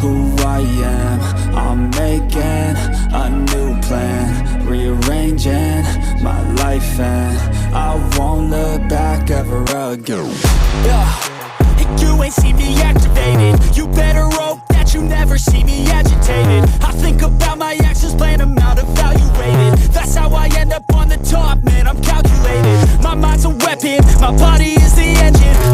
who I am. I'm making a new plan, rearranging my life, and I won't look back ever again. You ain't see me activated. You better hope that you never see me agitated. I think about my actions, plan them out, evaluated. That's how I end up on the top, man, I'm calculated. My mind's a weapon, my body is the engine.